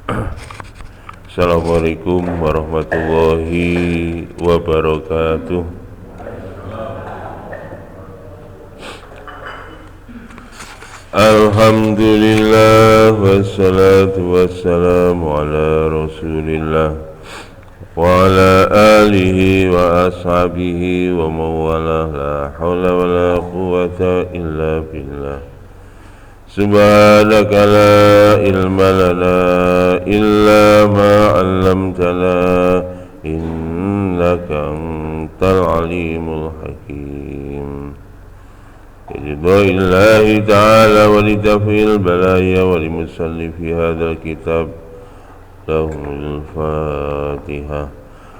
Assalamualaikum warahmatullahi wabarakatuh. Alhamdulillah wassalatu wassalamu ala rasulillah wa ala alihi wa ashabihi wa mawalah. La hawla wa la quwwata illa billah. Subhanaka la ilma lana illa ma 'allamtana innaka antal alimul hakim. Billahi ta'ala wa lidaf'il balaya wa limusallifi hadzal kitab lahumul fatihah.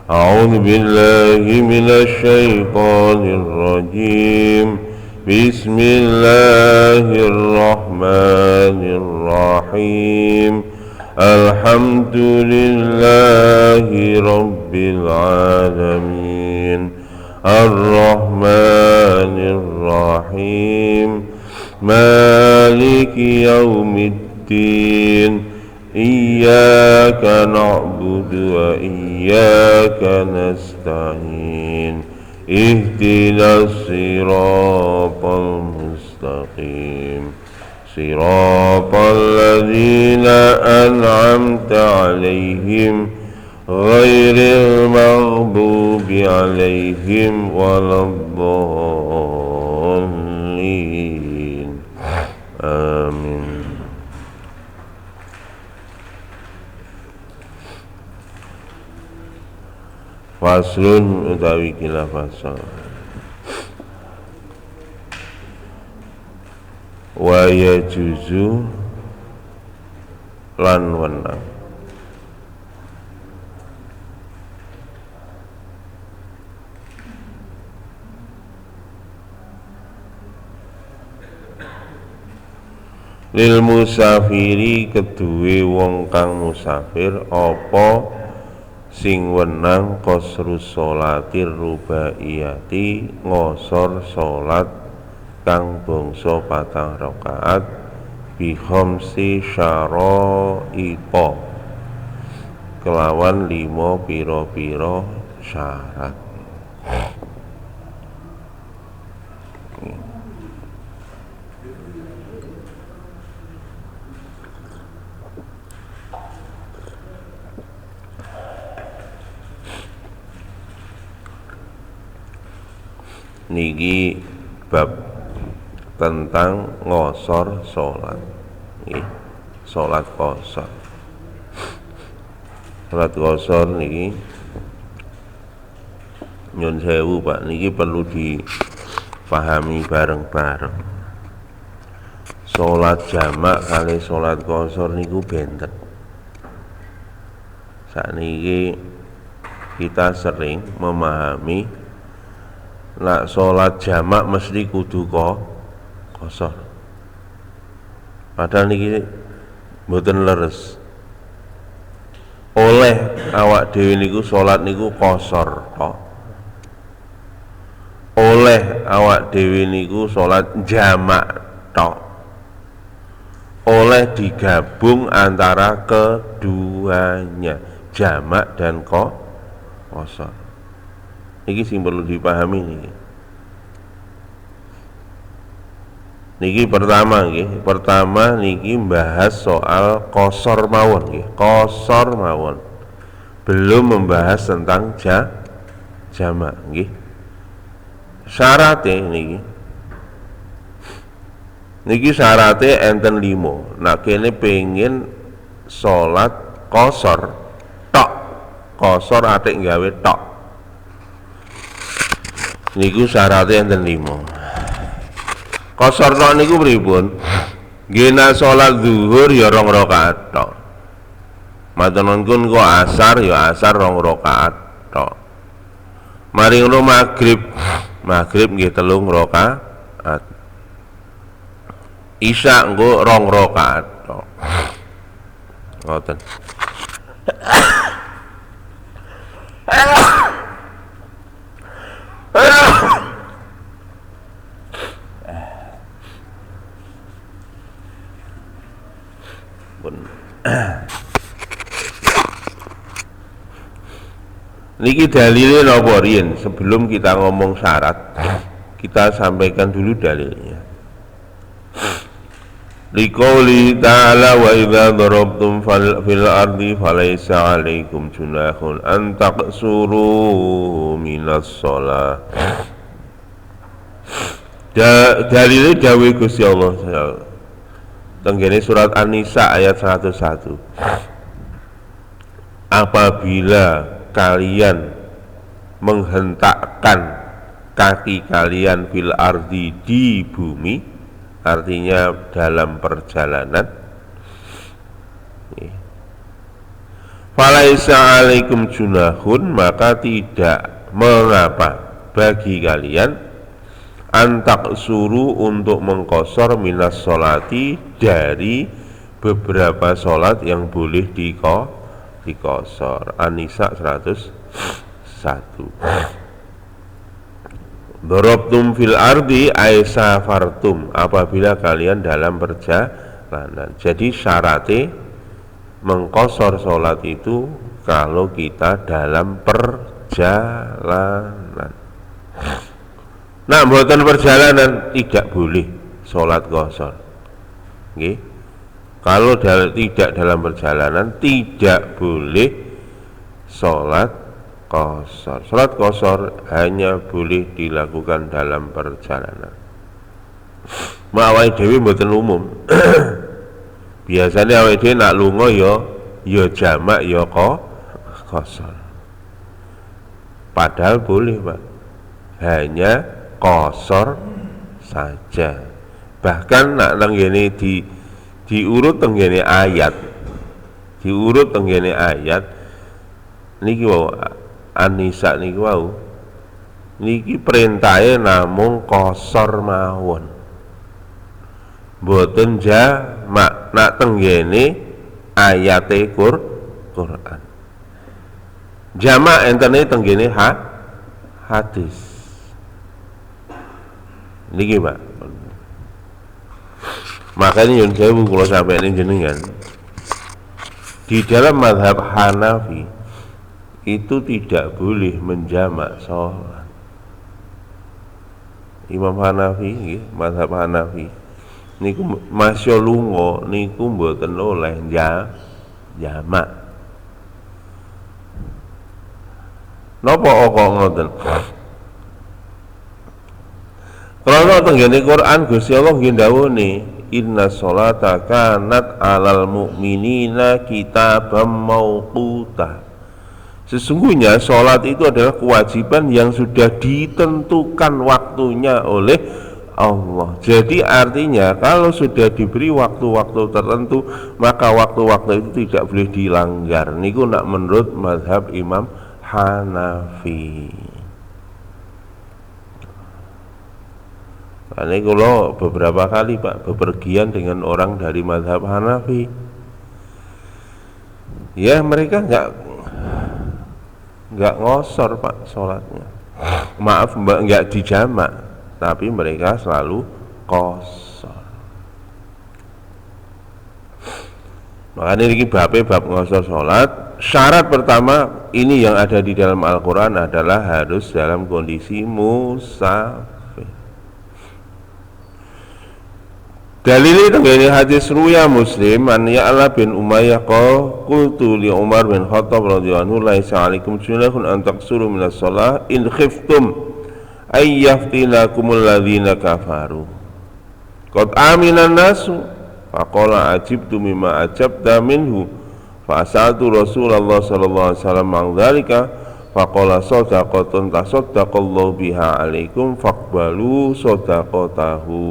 A'udzu billahi minasy syaithanir rajim. Bismillahirrahmanirrahim. Alhamdulillahi rabbil alamin. Ar-Rahmanir-Rahim. Maliki yaumiddin. Iyyaka na'budu wa iyyaka nasta'in. Ihdinas siratal mustaqim. Siratal ladzina an'amta 'alaihim ghairil maghdubi 'alaihim waladdallin. Amin. Faslun utawi kila fasal. Wa yajuzu lan wenang lil musafiri keduwe wong kang musafir apa sing wenang qasrus sholatir rubaiyati ngosor salat kang bangsa 4 rakaat bi khamsi syaraita kelawan 5 pira-pira syarat. Niki bab tentang ngosor sholat. Sholat qasar. Sholat qasar niki nyun sewu Pak, niki perlu dipahami bareng-bareng. Sholat jamak kali sholat qasar niku benten. Sakniki kita sering memahami nak sholat jamak mesti kudu qasar. Padahal niki mboten leres. Oleh awak dhewe niku sholat niku qasar tok. Oleh awak dhewe niku sholat jamak tok. Oleh digabung antara keduanya, jamak dan qasar. Niki sing perlu dipahami niki. Niki pertama niki membahas soal qasar mawon nggih. Qasar mawon. Belum membahas tentang jamak nggih. Syarate niki syarate enten 5. Nah kene pengen salat qasar tok. Qasar atik gawe tok. Niku syaratnya enten 5. Qasar tok niku pripun? Nggih nek salat zuhur ya 2 rakaat tok. Matur nuwun kok asar ya asar 2 rakaat tok. Mari ngono maghrib nggih 3 rakaat. Isya engko 2 rakaat tok. Ngoten. Niki dalilnya napa riyen? Sebelum kita ngomong syarat, kita sampaikan dulu dalilnya. Liqouli ta'ala wa idza darabtum fil ardi falaysa 'alaikum junahun an taqsuru minas shalah. Dalile dawuh Gusti Allah tenggene surat An-Nisa ayat 101. Apabila kalian menghentakkan kaki kalian fil ardi di bumi, artinya dalam perjalanan, falaisa alaikum junahun, maka tidak mengapa bagi kalian antak suruh untuk mengkosor minas sholati, dari beberapa sholat yang boleh dikosor. An-Nisa 101. Dorobtum fil ardi ay safartum, apabila kalian dalam perjalanan. Jadi syaratnya mengkosor sholat itu kalau kita dalam perjalanan. Nah, mboten perjalanan tidak boleh sholat kosor. Nggih. Kalau tidak dalam perjalanan tidak boleh sholat kosor. Sholat kosor hanya boleh dilakukan dalam perjalanan. Awake dhewe mboten umum. Biasanya awake dhewe nak lunga ya jamak ya kosor. Padahal boleh, Pak. Hanya kosor saja. Bahkan nak tenggene diurut tenggene ayat. Diurut tenggene ayat niki wau An-Nisa niki wau. Niki perintahe namung kosor mawon. Mboten jamak nak tenggene ayate Quran. Jamak entene tenggene hadis. Niki, Pak. Makanya nyun sewu kula sampeyan jenengan, di dalam mazhab Hanafi itu tidak boleh menjamak sholat. Imam Hanafi, mazhab Hanafi niku masya lunga niku mboten oleh jamak. Napa kok ngoten? Karena tenggene Quran Gusti Allah nggih dawuhne, inna sholata kanat alal mu'minina kitabam mauquta. Sesungguhnya sholat itu adalah kewajiban yang sudah ditentukan waktunya oleh Allah. Jadi artinya kalau sudah diberi waktu-waktu tertentu, maka waktu-waktu itu tidak boleh dilanggar. Niku nak menurut mazhab Imam Hanafi. Ini kalau beberapa kali, Pak, bepergian dengan orang dari mazhab Hanafi, ya mereka nggak ngosor, Pak, sholatnya. Maaf, nggak dijamak, tapi mereka selalu kosor. Makanya ini bab ngosor sholat. Syarat pertama ini yang ada di dalam Al-Quran adalah harus dalam kondisi musafir. Dalili tenggene hadis ruya Muslim an Ya'la bin Umayyah qultu li Umar bin Khattab radhiyallahu anhu laisa 'alaikum junahun an taqsuru minas shalah in khiftum ay yaftinakumul ladzina kafaru qad aminan nasu faqala ajibtu mimma ajabta minhu fa asaltu Rasulullah sallallahu alaihi wasallam an dzalika faqala sadaqatun tasaddaqallahu biha 'alaikum faqbalu sadaqatahu.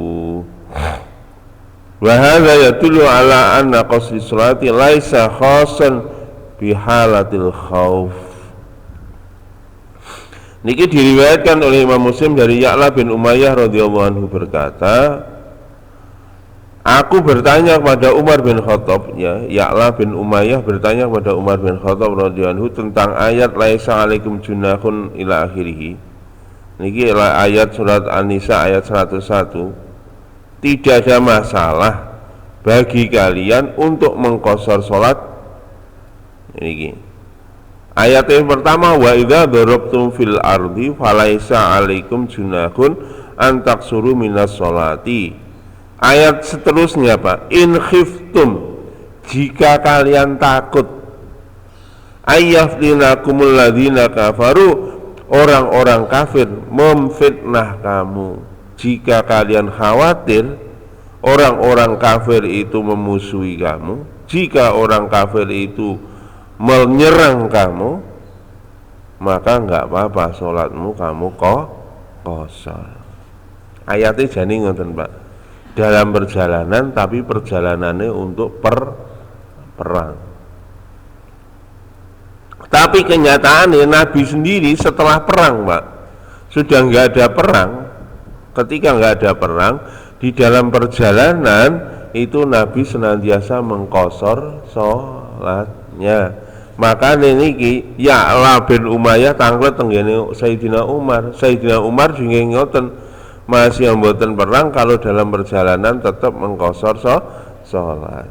Wa hadza yadullu ala anna qasri sholati laisa khassan bi halatil khauf. Niki diriwayatkan oleh Imam Muslim dari Ya'la bin Umayyah radhiyallahu anhu berkata, aku bertanya kepada Umar bin Khattab, ya, Ya'la bin Umayyah bertanya kepada Umar bin Khattab radhiyallahu anhu tentang ayat laisa alaikum junahun ila akhirih. Niki ayat surat An-Nisa ayat 101. Tidak ada masalah bagi kalian untuk mengqashar sholat ini Ayat yang pertama, wa idza darabtum fil ardi falaisa 'alaikum junahun an taksuru minas sholati. Ayat seterusnya Pak, in khiftum, jika kalian takut, ayyafdinakumul ladzina kafaru, orang-orang kafir memfitnah kamu. Jika kalian khawatir orang-orang kafir itu memusuhi kamu, jika orang kafir itu menyerang kamu, maka enggak apa-apa sholatmu kamu qashar. Ayatnya jani ngoten Pak, dalam perjalanan, tapi perjalanannya untuk perang. Tapi kenyataannya Nabi sendiri setelah perang Pak, sudah enggak ada perang. Ketika enggak ada perang, di dalam perjalanan itu Nabi senantiasa mengqashar sholatnya. Maka niki Ya'la bin Umayyah tanglet tenggene Sayyidina Umar. Sayyidina Umar juga ngoten, masih mboten perang kalau dalam perjalanan tetap mengqashar sholat.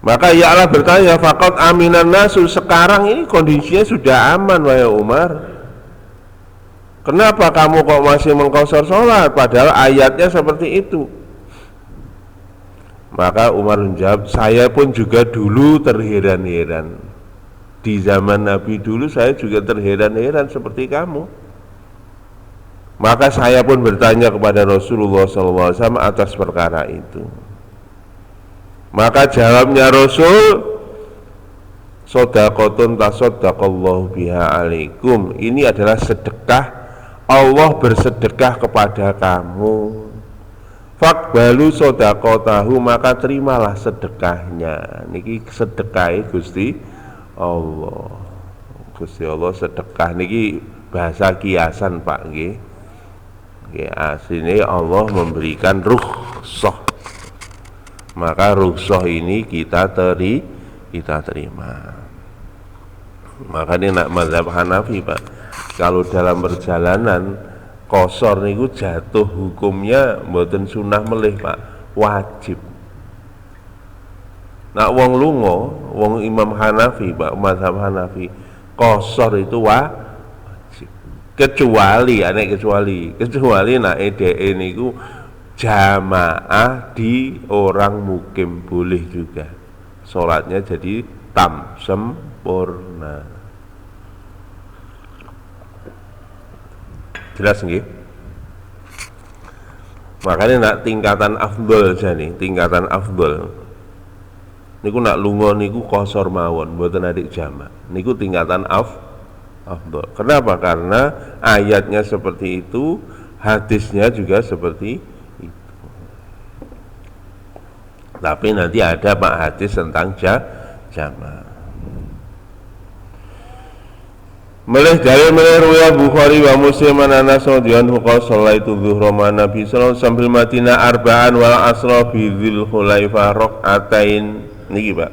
Maka Ya'la bertanya, faqad aminan nasu, sekarang ini kondisinya sudah aman wahai Umar, kenapa kamu kok masih mengqashar sholat padahal ayatnya seperti itu? Maka Umar menjawab, saya pun juga dulu terheran-heran. Di zaman Nabi dulu saya juga terheran-heran seperti kamu. Maka saya pun bertanya kepada Rasulullah SAW atas perkara itu. Maka jawabnya Rasul, sodaqotun tasoddaqallahu biha alaikum. Ini adalah sedekah, Allah bersedekah kepada kamu. Faqbalu sodaqotahu, maka terimalah sedekahnya. Niki sedekahe Gusti Allah. Gusti Allah sedekah niki bahasa kiasan Pak nggih. Nggih, asline Allah memberikan rukhsah. Maka rukhsah ini kita terima. Makanya nak mazhab Hanafi Pak, kalau dalam perjalanan qashar niku jatuh hukumnya mboten sunah melih Pak, wajib. Nak wong lunga, wong Imam Hanafi Pak, mazhab Hanafi, qashar itu wajib. Kecuali nak EDE niku jamaah di orang mukim boleh juga. Salatnya jadi tam sempurna. Jelas nggih? Makanya nak tingkatan afdol jani, tingkatan afdol. Niku nak lunga niku qashar mawon, mboten adik jama. Niku tingkatan afdol. Kenapa? Karena ayatnya seperti itu, hadisnya juga seperti itu. Tapi nanti ada Pak hadis tentang jama. Melih dari ruya Bukhari wa Muslim an Anas radhiyallahu anhu qala sallaitu dhuhra ma Nabi sallallahu alaihi wasallam bil Madinah arba'an wal asra bi Dzul Khulaifah rak'atain. Niki Pak,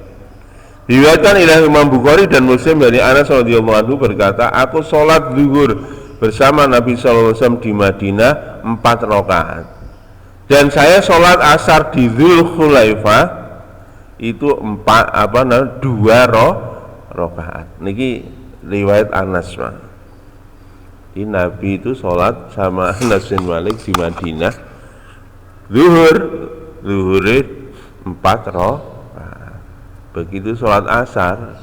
diriwayatkan oleh Imam Bukhari dan Muslim dari Anas radhiyallahu anhu berkata, aku sholat zuhur bersama Nabi sallallahu alaihi wasallam di Madinah 4 rakaat, dan saya sholat asar di Dzul Khulaifah itu 2 rakaat. Niki riwayat Anas Pak. Di Nabi itu sholat sama Anas bin Malik di Madinah zuhur 4 rakaat. Begitu sholat asar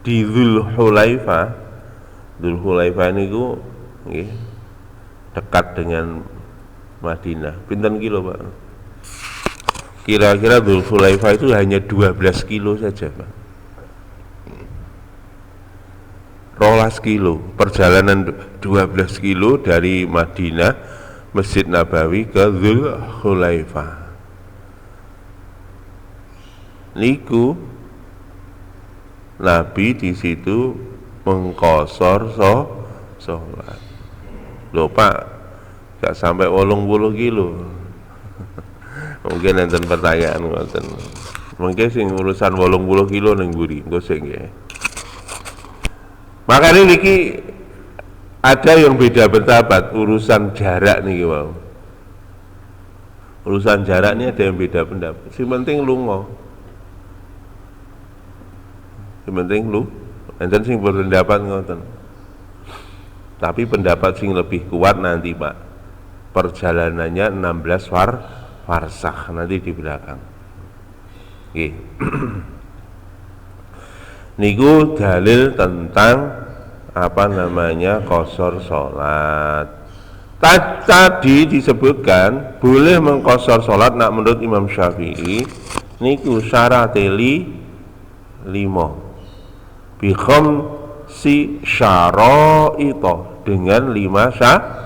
di Dzul Khulaifah niku nggih dekat dengan Madinah. Pinten kilo Pak? Kira-kira Dzul Khulaifah itu hanya 12 kilo saja Pak. 12 kilo, perjalanan 12 kilo dari Madinah Masjid Nabawi ke Dzul Khulaifah. Niku Nabi di situ mengqashar sholat. Lho Pak, gak sampai 80 kilo. Mungkin enten pertanyaan ngoten. Mungkin sing urusan 80 kilo ning mburi, engko sing nggih. Makanya niki ada yang beda pendapat urusan jarak nih wow. Urusan jarak ini ada yang beda pendapat. Si penting lunga. Si penting enten sing berpendapat ngoten. Tapi pendapat sing lebih kuat nanti Pak, perjalanannya 16 farsakh nanti di belakang. Nggih. Niku dalil tentang apa namanya qashar salat. Tadi disebutkan boleh mengqashar salat nak menurut Imam Syafi'i niku syarate 5 bi khamsi syara'ita dengan 5 syarat.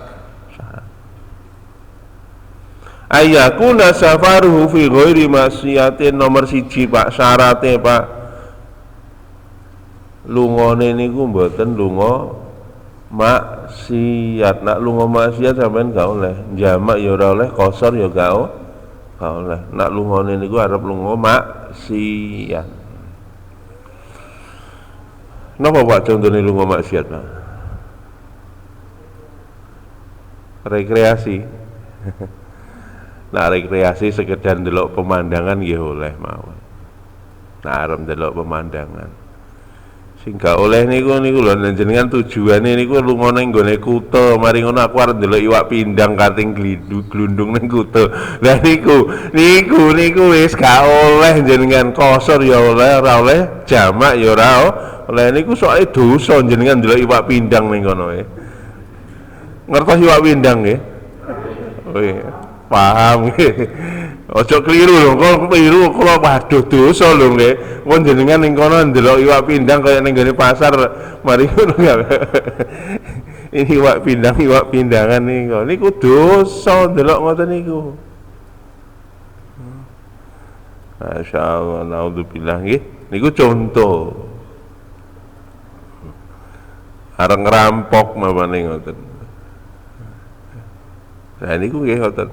Ayakuna safaruhu fi ghairi maksiatin, nomor 1 Pak syarate Pak, lungone niku mboten lunga maksiat. Nak lunga maksiat sampean gak oleh jamak ya ora oleh, qashar ya gak oleh. Nak lungone niku arep lunga maksiat. Napa Pak contohnya lunga maksiat Pak? Rekreasi. Nah rekreasi sekedar ndelok pemandangan nggih oleh mawon. Nah arep ndelok pemandangan. Sing gak oleh niku lho jenengan tujuane niku lunga ning nggone kutha, mari ngono aku arep ndelok iwak pindang kating glundung ning kutha. Lah niku wis gak oleh jenengan, qashar ya oleh, ora oleh jamak ya ora oleh. Niku soke dosa jenengan ndelok iwak pindang ning kono ngertos iwak pindang nggih? Oh iya, paham nggih. Ojo keliru lho, kok keliru kula waduh dosa lho nggih. Mun jenengan ning kono ndelok iwak pindang kaya ning gone pasar, mari ngono ya. Ini iwak pindangan niku dosa ndelok ngoten niku. Masyaallah, naudzubillah nggih. Niku contoh. Arep ngerampok mapane ngoten. Nah niku nggih ngoten.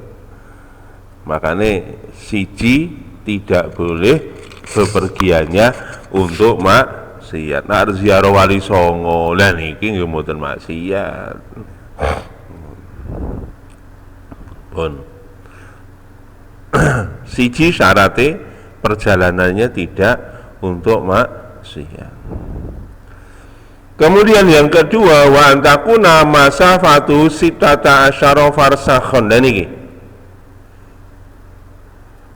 Makanya siji tidak boleh bepergiannya untuk maksiat. Nah ziarah wali songo lah niki nggih mboten maksiat. Pun siji syaratnya perjalanannya tidak untuk maksiat. Kemudian yang kedua wa antakuna masafatu sittata asyara farsakhon. Dan ini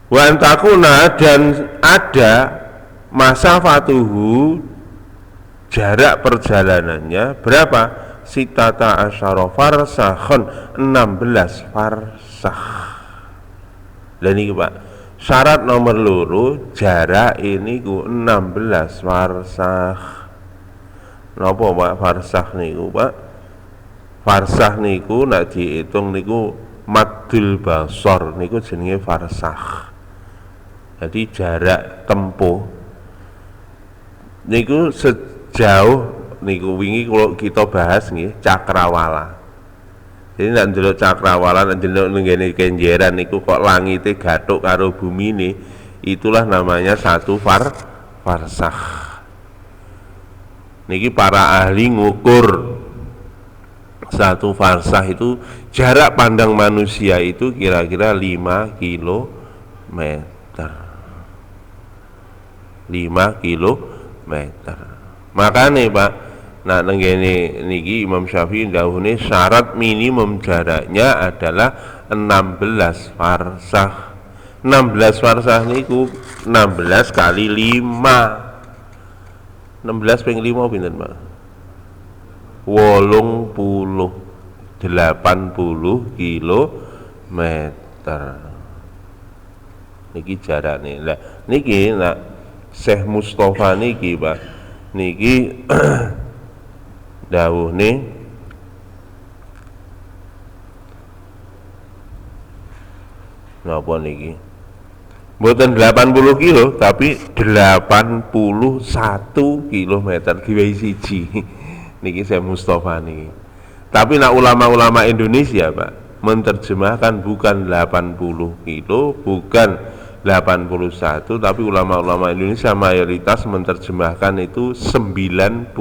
wa antakuna, dan ada masafatuhu, jarak perjalanannya berapa? Sittata asyara farsakhon, 16 farsakh. Dan ini Pak, syarat nomor loro jarak ini ku 16 farsakh. Napa Pak farsakh niku Pak? Farsakh niku nek diitung niku maddul basar niku jenenge farsakh. Jadi jarak tempuh niku sejauh niku wingi kalau kita bahas nggih cakrawala. Jadi nek ndelok cakrawala, nek ndelok ngene kenjeran niku kok langite gathuk karo bumine, itulah namanya satu farsakh. Niki para ahli ngukur satu farsakh itu jarak pandang manusia itu kira-kira 5 kilometer. 5 kilometer. Makanya Pak, nah ngene niki Imam Syafi'i dawuhne syarat minimum jaraknya adalah 16 farsakh. 16 farsakh niku 16 kali 5. 16 ping 5 pinten Pak? 80 kilometer. Niki jarane. Lah niki nak Syekh Mustafa niki Pak, niki dawuhne napa niki? Mboten 80 kilo tapi 81 kilometer diwehi siji. Niki saya Mustafa niki. Tapi nak ulama-ulama Indonesia Pak menerjemahkan bukan 80 kilo, bukan 81, tapi ulama-ulama Indonesia mayoritas menerjemahkan itu 90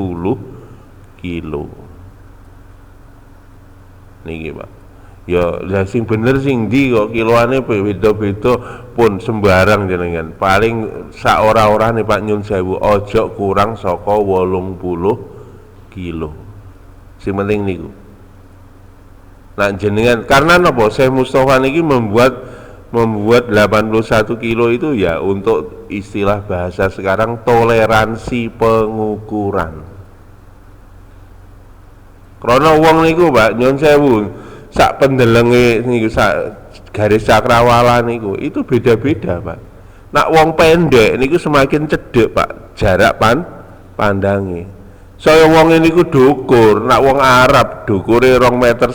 kilo. Niki Pak. Ya lah sing bener sing ndi kok kiloane beda-beda pun sembarang jenengan. Paling sak ora-orane Pak nyun sewu aja kurang saka 80 kilo. Sing penting niku. Nah jenengan karena napa Syekh Mustofa niki membuat 81 kilo itu ya untuk istilah bahasa sekarang toleransi pengukuran. Karena wong niku Pak nyun sewu sak pendelenge niku sak garis cakrawala niku itu beda-beda Pak. Nak wong pendek niku semakin cedek Pak jarak pandange. Saya wong niku dukur, nak wong Arab dukure 2,5 meter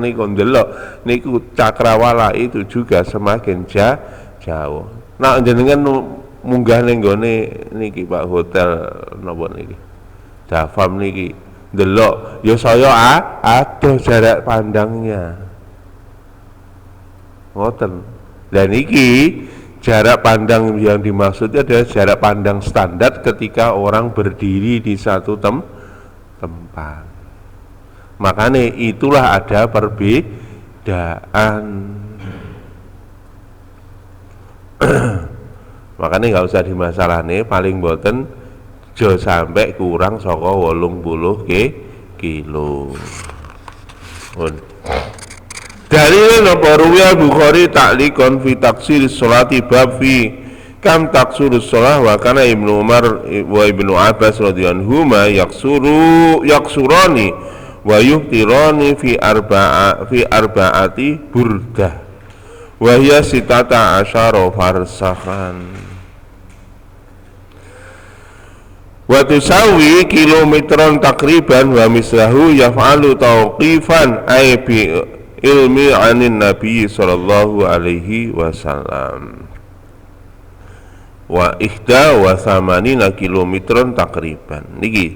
niku ndelok niku cakrawala itu juga semakin jauh. Nak jenengan munggah ning gone niki Pak hotel napa niki. Dafam niki delok ya saya ada jarak pandangnya ngoten. Dan iki jarak pandang yang dimaksudnya adalah jarak pandang standar ketika orang berdiri di satu tempat. Makanya itulah ada perbedaan. Makanya nggak usah dimasalahne, paling boten jo sampai kurang saka 80 kilo. Dalil napa ruwiya Bukhari ta'liqan fi taksir sholati bab fi kam taksuru sholah wa kana Ibnu Umar wa Ibnu Abbas radhiyallahu anhuma yaksurani wa yuhtirani fi arba'ati burdah wa hiya sitata asyara farsakhan wa tusawi kilometron takriban wa mislahu yaf'alu tauqifan ay bi ilmi anin nabi sallallahu alaihi wasallam wa ihda wa samanina kilometron takriban. Niki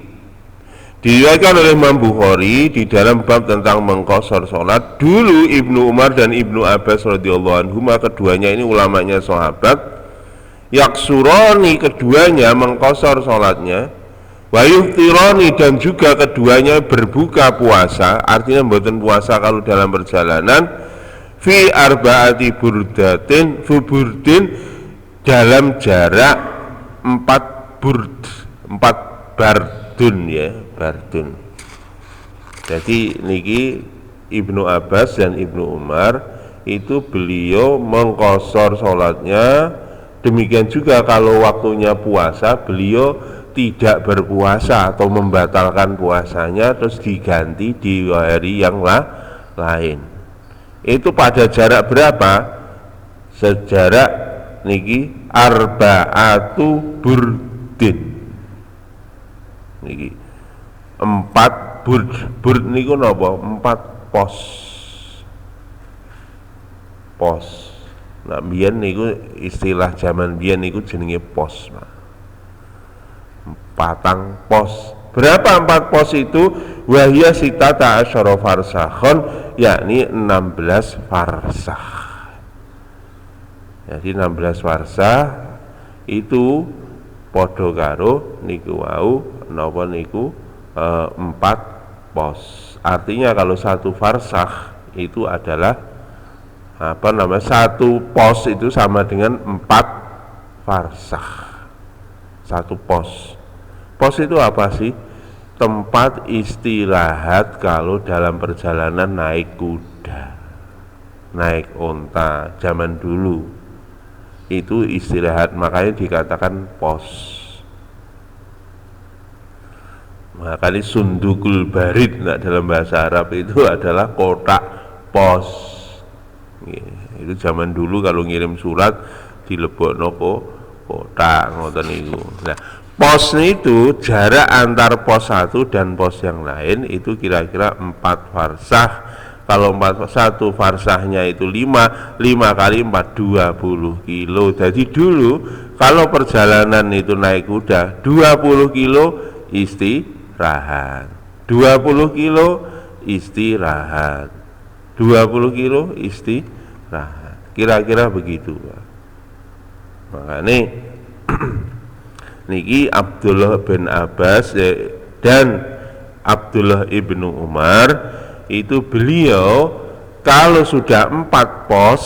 diriwayatkan oleh Imam Bukhari di dalam bab tentang mengqashar salat. Dulu Ibnu Umar dan Ibnu Abbas radhiyallahu anhuma, keduanya ini ulamanya sahabat, yaksuroni keduanya mengqashar salatnya, wa yuftirani dan juga keduanya berbuka puasa, artinya mboten puasa kalau dalam perjalanan, fi arba'ati burdin dalam jarak 4 bardun ya, bardun. Jadi niki Ibnu Abbas dan Ibnu Umar itu beliau mengqashar salatnya. Demikian juga kalau waktunya puasa beliau tidak berpuasa atau membatalkan puasanya terus diganti di hari yang lain. Itu pada jarak berapa? Sejarak niki arba'atu burdin. Niki 4 burd niku napa? 4 pos. Nah, biyen niku istilah zaman biyen niku jenenge pos, Pak. 4 pos. Berapa 4 pos itu? Wahya sitata asyara farsakhon, yakni 16 farsakh. Jadi 16 farsakh itu padha karo niku wau napa niku 4 pos. Artinya kalau 1 farsakh itu adalah satu pos itu sama dengan 4 farsakh. 1 pos. Pos itu apa sih? Tempat istirahat kalau dalam perjalanan naik kuda, naik onta zaman dulu. Itu istirahat, makanya dikatakan pos. Makanya sundukul barid, nah, dalam bahasa Arab itu adalah kotak pos. Itu zaman dulu kalau ngirim surat dilebokno kotak ngoten niku. Nah, pos itu jarak antar pos satu dan pos yang lain itu kira-kira 4 farsakh. Kalau 1 farsahnya itu 5 kali 4 20 kilo. Jadi dulu kalau perjalanan itu naik kuda 20 kilo istirahat, 20 kilo istirahat, 20 kilo istirahat. Kira-kira begitu, Pak. Makanya niki Abdullah bin Abbas dan Abdullah ibnu Umar itu beliau Kalau sudah 4 pos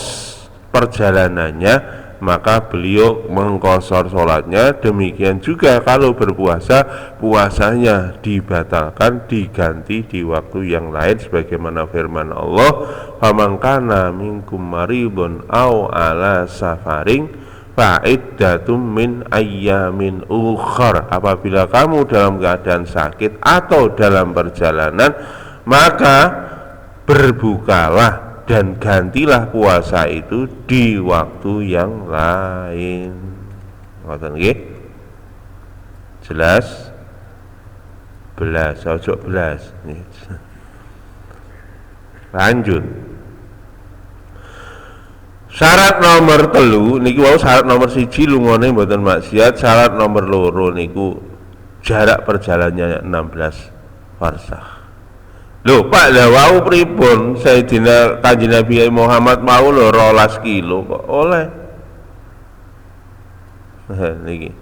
perjalanannya, maka beliau mengqashar sholatnya. Demikian juga kalau berpuasa, puasanya dibatalkan, diganti di waktu yang lain, sebagaimana firman Allah, faman kana minkum maridun aw ala safaring fa'iddatum min ayyamin ukhar. Apabila kamu dalam keadaan sakit atau dalam perjalanan, maka berbukalah dan gantilah puasa itu di waktu yang lain. Ngoten nggih? Jelas? Belas, ojo belas. Lanjut. Syarat nomor 3 niki wau syarat nomor 1 lungone mboten maksiat, syarat nomor 2 niku jarak perjalanannya 16 farsakh. Lho Pak, lah wau pripun Sayyidina Kanjeng Nabi Muhammad mau lho 12 kilo kok oleh. Niki.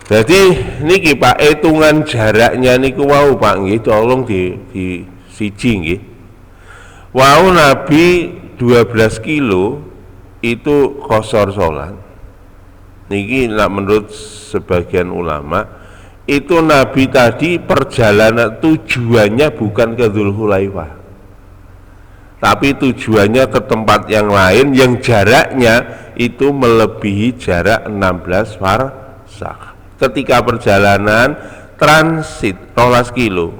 Jadi niki Pak, hitungan jaraknya niku wau Pak nggih, tolong di siji nggih. Wau Nabi 12 kilo itu qashar sholat. Niki menurut sebagian ulama itu Nabi tadi perjalanan tujuannya bukan ke Dzulhulaifah, tapi tujuannya ke tempat yang lain yang jaraknya itu melebihi jarak 16 farsakh. Ketika perjalanan transit 12 kilo,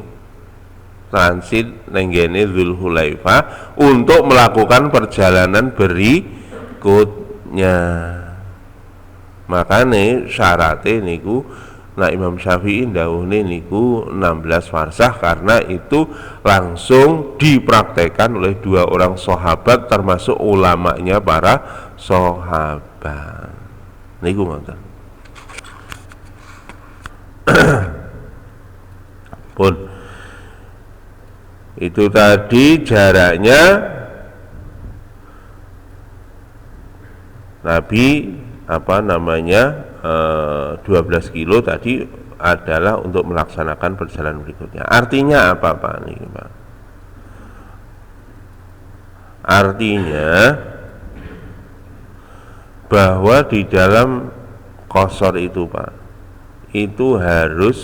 transit nenggene Dzulhulaifah untuk melakukan perjalanan berikutnya. Makanya syaratnya niku nah Imam Syafi'i ndawuhne niku 16 farsakh, karena itu langsung dipraktekkan oleh 2 orang sahabat termasuk ulamanya para sahabat. Niku ngoten. Pun itu tadi jaraknya Nabi 12 kilo tadi adalah untuk melaksanakan perjalanan berikutnya. Artinya apa Pak? Nih, Pak. Artinya bahwa di dalam qashar itu Pak, itu harus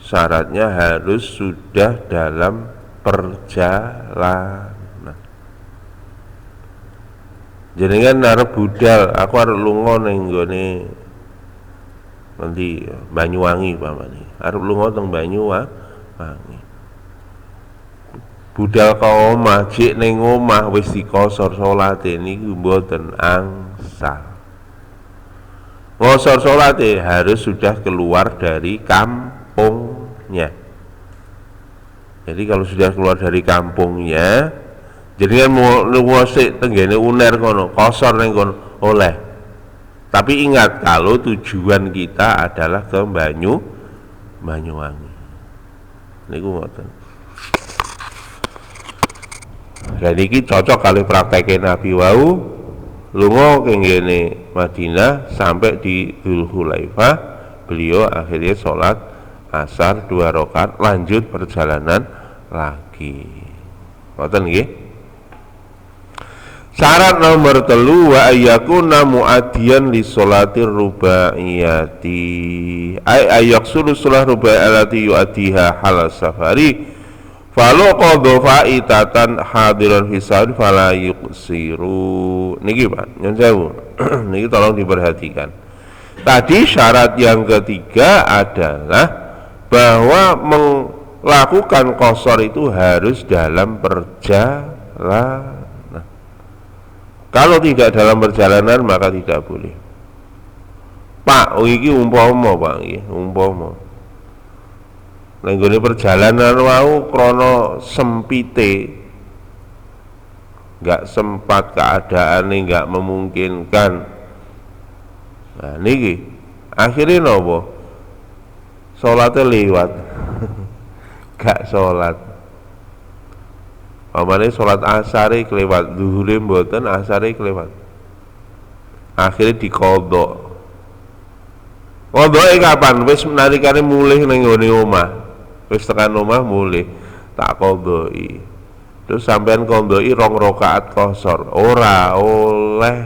syaratnya harus sudah dalam perjalanan. Jenengan arep budal, aku arep lunga ning nggone nanti Banyuwangi pamane. Arep lunga teng Banyuwangi. Budal ka omah, jek ning omah wis diqashar salate niku mboten angsal. Qashar salate harus sudah keluar dari kampungnya. Jadi kalau sudah keluar dari kampungnya, jadi kan mau lunga sik tenggene Uner kono, qashar ning kono oleh. Tapi ingat, kalau tujuan kita adalah ke Banyuwangi. Niku ngoten. Dan iki cocok kali praktekin Nabi wau lunga kengene Madinah sampai di Dzulhulaifah, beliau akhirnya sholat asar 2 rakaat, lanjut perjalanan lagi. Ngoten nggih. Syarat nomor 3 wa ayyakuna muaddiyan li sholatir rubaiyati ay ayaksulu sholat rubaiyati yuaddiha hal safari falau qadha faitatan hadiran fisar fala yuqsiru. Niki Pak, nyun sewu. Niki tolong diperhatikan. Tadi syarat yang ketiga adalah bahwa melakukan qashar itu harus dalam perjalanan. Kalau tidak dalam perjalanan maka tidak boleh. Pak, iki umpama Pak, nggih, umpama. Ning gone perjalanan wau krana sempite, enggak sempat, keadaane enggak memungkinkan. Nah niki akhirnya napa? Salate liwat. Gak salat. Pamane sholat asare kelewat, zuhure mboten, asare kelewat. Akhirnya diqadha. Qadhae kapan? Wis nalikane mulih ning nggone omah. Wis tekan omah mulih tak qadhai. terus sampean kondoi 2 rakaat qasar, ora oleh.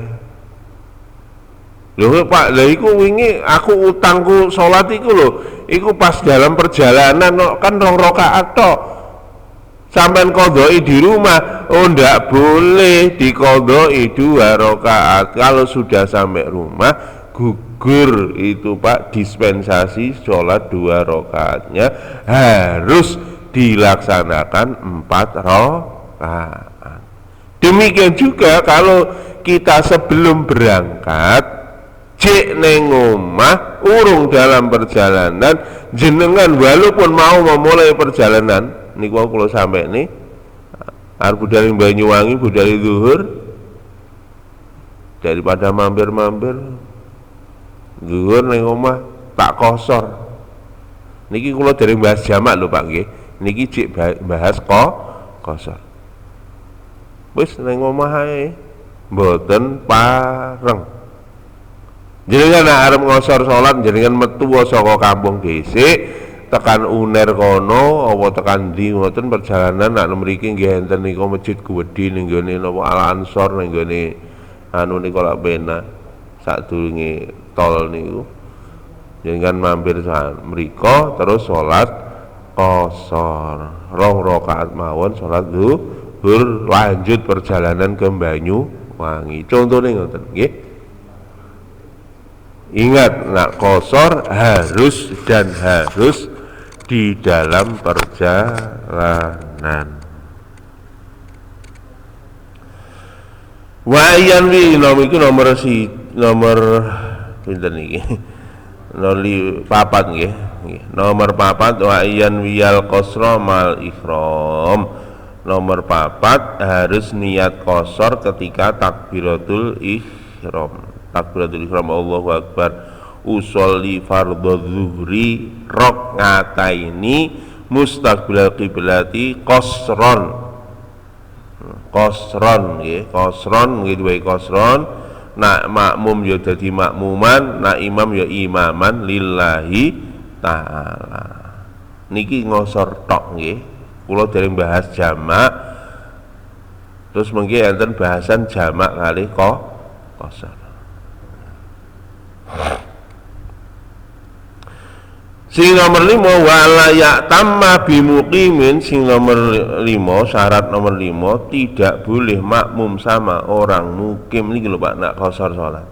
Lho Pak, lha iku wingi aku utangku salat iku lho, iku pas dalam perjalanan kan 2 rakaat tok. Sampean qodhoi di rumah, oh ndak boleh diqodhoi 2 rakaat. Kalau sudah sampai rumah gugur itu Pak, dispensasi sholat 2 rakaatnya harus dilaksanakan 4 rakaat. Demikian juga kalau kita sebelum berangkat cek neng omah urung dalam perjalanan jenengan walaupun mau memulai perjalanan niku kula sampai nih arep budal Banyuwangi budal zuhur daripada mampir-mampir zuhur neng omah tak kosor niki kula dereng bahas jamak lho Pak nggih niki cek bahas kosor wis neng omah ae mboten pareng. Jenengan arep ngosor salat jenengan metu saka kampung dhisik tekan Uner kono apa tekan ndi ngoten perjalanan nak mriki nggih enten niku Masjid Guwedi ning gone napa Al Ansor ning gone anu niku lak pena sadurunge tol niku jenengan mampir mriko terus salat qasar 2 rakaat mawon salat zuhur lanjut perjalanan ke Banyuwangi contone ngoten nggih. Ingat nak qasar harus di dalam perjalanan. Wa yanwi iku nomor pinten iki? Nomor 4 nggih. Nomor 4 wa yanwi al qasra mal ihram. Nomor 4 harus niat qasar ketika takbiratul ihram. Takbiratul ihram Allahu Akbar usolli fardhu zuhri rakaataini mustaqbilal qiblati qasron nggih qasron nggih duwe qasron nak makmum ya dadi makmuman nak imam ya imaman lillahi taala niki ngosor tok nggih kula dereng bahas jamak terus mengki enten bahasan jamak kali qasar. Sing nomor 5 wala ya'tamma bimuqimin sing nomor 5 syarat nomor 5 tidak boleh makmum sama orang mukim niki lho Pak nak qasar salat.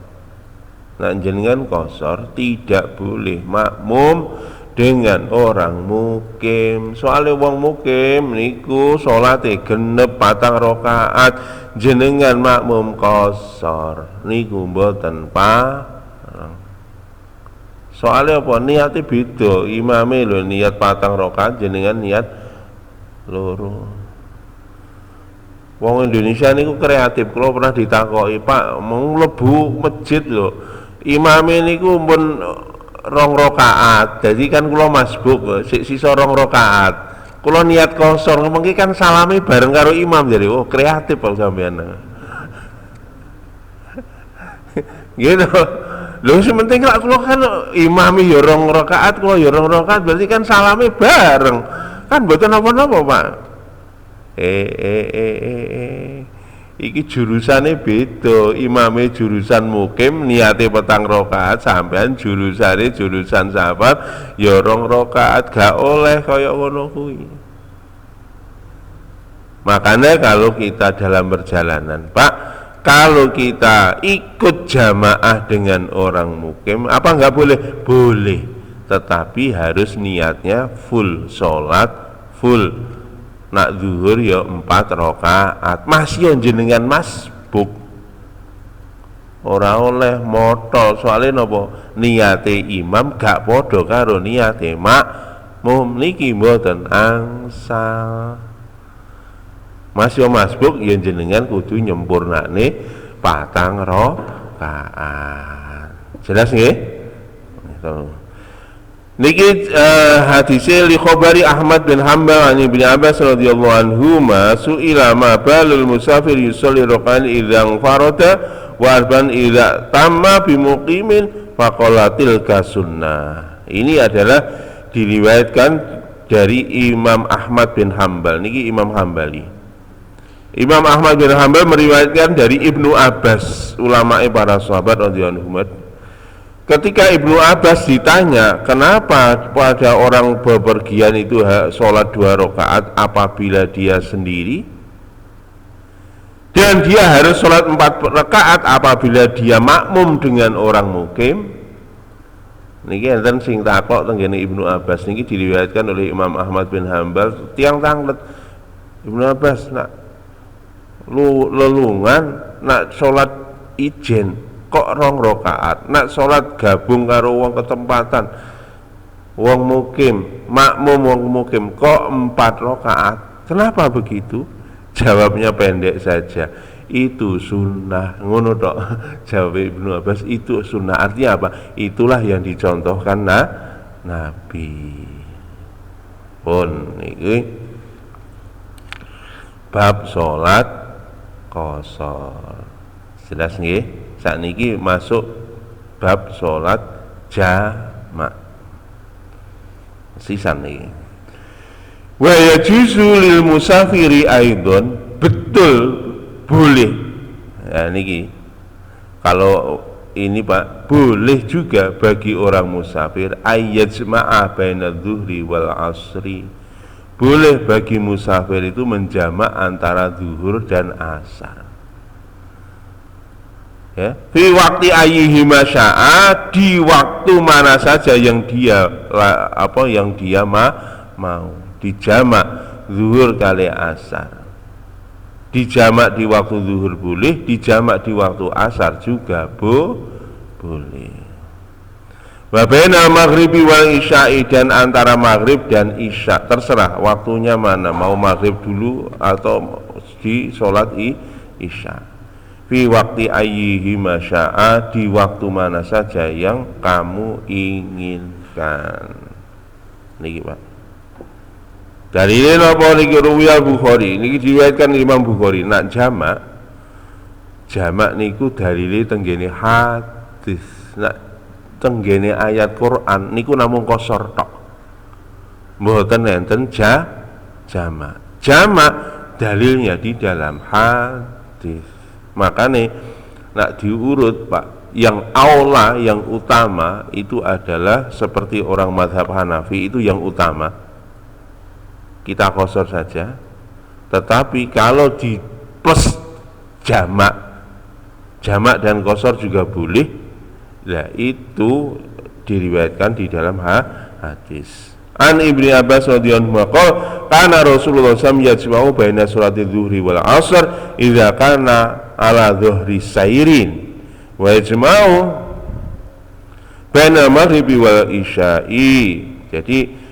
Nak jenengan qasar tidak boleh makmum dengan orang mukim. Soale wong mukim niku salate genep 4 rakaat jenengan makmum qasar niku mboten soalnya apa niatnya beda imame lho niat 4 rakaat jenengan niat loro. Wong Indonesia niku kreatif kalau pernah ditakoki Pak mau mlebu masjid lho imame niku pun 2 rakaat jadi kan kula masbuk sisa 2 rakaat kula niat qasar mengki kan salami bareng karo imam jadi oh kreatif kok sampean gitu. Lho sementing lak kula kan imami ya 2 rakaat kula ya 2 rakaat berarti kan salame bareng. Kan mboten napa-napa, Pak. Iki jurusane beda. Imame jurusan mukim niate 4 rakaat sampean jurusane jurusan sahabat ya 2 rakaat gak oleh kaya ngono kuwi. Makanya kalau kita dalam perjalanan, Pak, kalau kita ikut jamaah dengan orang mukim, apa enggak boleh? Boleh, tetapi harus niatnya full sholat, full. Nak zuhur ya 4 rakaat. Masih jenengan masbuk. Ora oleh motol, soalnya napa? Niate imam gak podo karo niate makmum niki mboten angsal. Masih masbuk yang jenengan kudu nyempurnane 4 rakaat. Jelas nggih? Niki hadise li khabari Ahmad bin Hanbal an Ibnu Abbas radhiyallahu anhuma su'ila ma balul musafir yusalli raka'an idza farada wa arban idza tamma bi muqimin faqala tilka sunnah. Ini adalah diriwayatkan dari Imam Ahmad bin Hanbal niki Imam Hambali. Imam Ahmad bin Hanbal meriwayatkan dari Ibnu Abbas, ulama para sahabat radhiyallahu anhum. Ketika Ibnu Abbas ditanya, kenapa pada orang bepergian itu sholat 2 rakaat apabila dia sendiri, dan dia harus sholat 4 rakaat apabila dia makmum dengan orang mukim. Niki enten sing takok tenggene Ibnu Abbas niki diriwayatkan oleh Imam Ahmad bin Hanbal tiang tanglet. Ibnu Abbas nak lelungan nak sholat ijen kok 2 rakaat, nak sholat gabung karo wong ketempatan wong mukim, makmum wong mukim kok 4 rakaat. Kenapa begitu? Jawabnya pendek saja, itu sunnah. Ngono tok jawab Ibnu Abbas, itu sunnah. Artinya apa? Itulah yang dicontohkan Nabi. Pun niki bab sholat qashar. Jelas nggih? Sakniki masuk bab sholat jamak. Sisan niki. Wa yajuzu lil musafiri aidon, betul boleh. Ya niki. Kalau ini Pak, boleh juga bagi orang musafir ayyajma'a baina dzuhri wal asri. Boleh bagi musafir itu menjamak antara zuhur dan asar. Ya, fi waktu ayyihi masya'a, di waktu mana saja yang dia mau. Dijamak zuhur kali asar. Dijamak di waktu zuhur boleh, dijamak di waktu asar juga boleh. Wa bainal maghribi wal isya'i, dan antara maghrib dan isya, terserah waktunya mana, mau maghrib dulu atau di sholat isya. Fi waktu ayyihi masya'a, di waktu mana saja yang kamu inginkan. Niki Pak. Dalile napa niki ruwiyah Bukhari, niki diriwayatkan Imam Bukhari, nak jamak niku dalile tenggene hadis, nak tenggene ayat Quran niku namung qashar tok. Mboten enten jamak. Jamak dalilnya di dalam hadis. Makane nak diurut Pak, yang aula, yang utama itu adalah seperti orang mazhab Hanafi, itu yang utama kita qashar saja. Tetapi kalau di plus jamak dan qashar juga boleh. Nah itu diriwayatkan di dalam hadis. An Ibnu Abbas radhiyallahu anhu qala kana Rasulullah sallallahu alaihi wasallam yajma'u baina sholati dzuhri wal 'ashr idza kana ala dhuhri sairin wa yajma'u baina maghribi wal isya'i. Jadi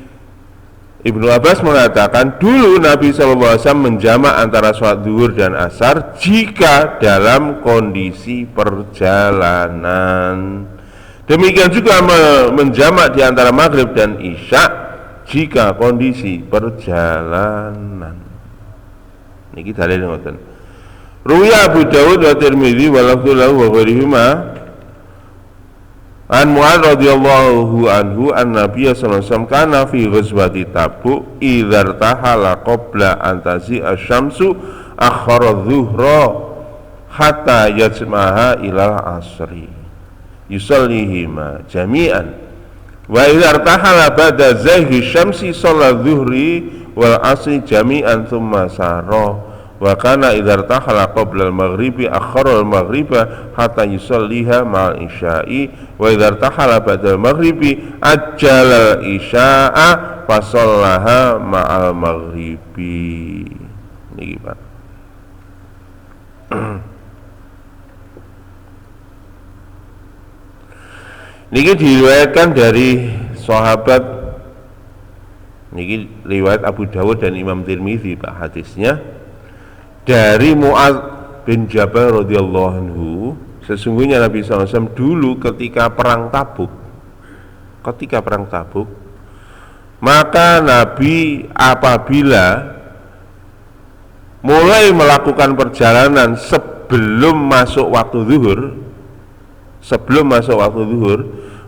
Ibnu Abbas mengatakan dulu Nabi SAW menjamak antara sholat zuhur dan asar jika dalam kondisi perjalanan. Demikian juga menjamak di antara maghrib dan isya jika kondisi perjalanan. Niki dalil ngoten. Ruwiya Abu Dawud wa Tirmidzi wa lafdhu lahu wa ghairihima an Mu'adz radhiyallahu anhu an-nabiy sallallahu alaihi wasallam kana fi ghazwati Tabuk idza tahala qabla an tazi'a asy-syamsu akhara adh-dhuhra hatta yajma'aha ila asri yusallihima jami'an wa idza tahala ba'da zayhi syamsi shalla adh-dhuhri wal asri jami'an thumma sara wa kana idza tahala qabla al-maghribi akhara al-maghriba hatta yusalliha ma'al isya'i wa idza tahala ba'da al-maghribi ajjala al-isya'a fa shallaha ma'al maghribi. Niki Pak. Niki diriwayatkan dari sahabat, niki riwayat Abu Dawud dan Imam Tirmidzi Pak, hadisnya dari Mu'adz bin Jabal radhiyallahu anhu, sesungguhnya Nabi SAW dulu ketika perang Tabuk, maka Nabi apabila mulai melakukan perjalanan sebelum masuk waktu zuhur,